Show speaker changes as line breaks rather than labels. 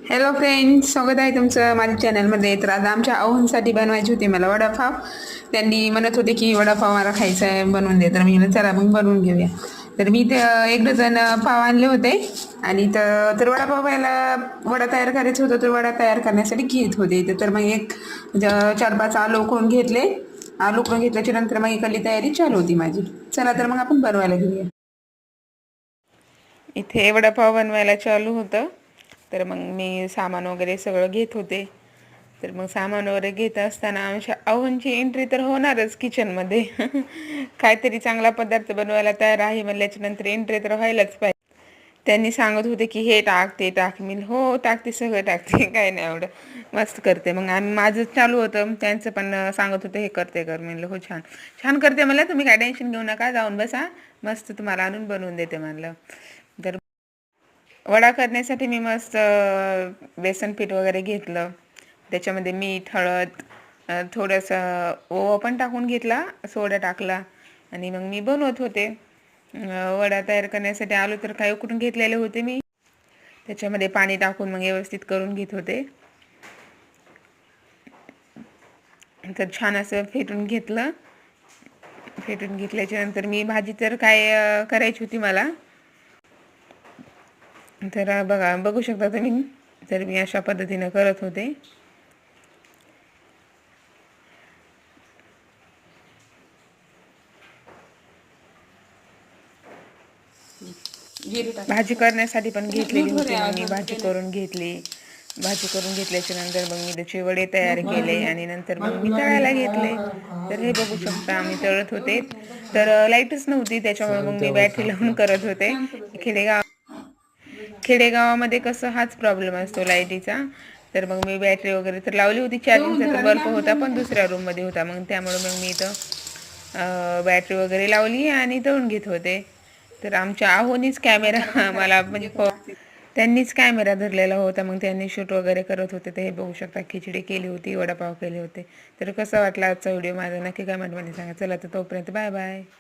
Hello friends, स्वागत आहे तुमचं माझ्या चॅनलमध्ये. तर आज आमच्या आव्हांसाठी बनवायची होती मला वडापाव. त्यांनी म्हणत होते की वडापाव मला खायचा आहे, बनवून दे. तर मी म्हणलं चला मग बनवून घेऊया. तर मी ते 1 डझन पाव आणले होते आणि तर वडापाव व्हायला वडा तयार करायचं होतं. तर वडा तयार करण्यासाठी घेत होते. तर मग 4-5 आलू उकळून घेतले. आलू उकळून घेतल्याच्या नंतर मग इकडली तयारी चालू होती माझी. चला तर मग आपण बनवायला घेऊया. इथे वडापाव बनवायला चालू होतं. तर मग मी सामान वगैरे सगळं घेत होते. तर मग सामान वगैरे घेत असताना आमच्या आव्हांची एंट्री तर होणारच किचनमध्ये. काहीतरी चांगला पदार्थ बनवायला तयार आहे म्हणल्याच्या नंतर एंट्री तर व्हायलाच पाहिजे. त्यांनी सांगत होते की हे टाक ते टाक. मी हो टाकते, सगळं टाकते, काय नाही एवढं, मस्त करते. मग आम्ही माझं चालू होतं, त्यांचं पण सांगत होते हे करते कर. म्हणलं हो छान छान करते. मला तुम्ही काय टेन्शन घेऊ नका, जाऊन बसा, मस्त तुम्हाला आणून बनवून देते म्हणलं. तर वडा करण्यासाठी मी मस्त बेसन पीठ वगैरे घेतलं. त्याच्यामध्ये मीठ, हळद, थोडंसं ओवा पण टाकून घेतला, सोडा टाकला आणि मग मी बनवत होते. वडा तयार करण्यासाठी आलू तर काही उकडून घेतलेले होते मी. त्याच्यामध्ये पाणी टाकून मग व्यवस्थित करून घेत होते. तर छान असं फेटून घेतलं. फेटून घेतल्याच्या नंतर मी भाजी तर काय करायची होती मला. तर बघू शकता तुम्ही. तर मी अशा पद्धतीने करत होते. भाजी करण्यासाठी पण घेतलेली होती. मग मी भाजी करून घेतली. भाजी करून घेतल्याच्या नंतर मग मी त्याचे वडे तयार केले आणि नंतर मग मी तळायला घेतले. तर हे बघू शकता मी तळत होते. तर लाईटच नव्हती, त्याच्यामुळे मग मी बॅटरी लावून करत होते. खेडेगावामध्ये कसं हाच प्रॉब्लेम असतो लाईटीचा. तर मग मी बॅटरी वगैरे तर लावली होती, चार्जिंगचा तर बल्ब होता पण दुसऱ्या रूममध्ये होता. मग त्यामुळे मग मी इथं बॅटरी वगैरे लावली आणि तळून घेत होते. तर आमच्या आहोनीच कॅमेरा मला म्हणजे त्यांनीच कॅमेरा धरलेला होता. मग त्यांनी शूट वगैरे करत होते. ते हे बघू शकता, खिचडी केली होती, वडापाव केले होते. तर कसं वाटला आजचा व्हिडिओ माझा, नक्की कमेंटमध्ये सांगा. चला तर तोपर्यंत बाय बाय.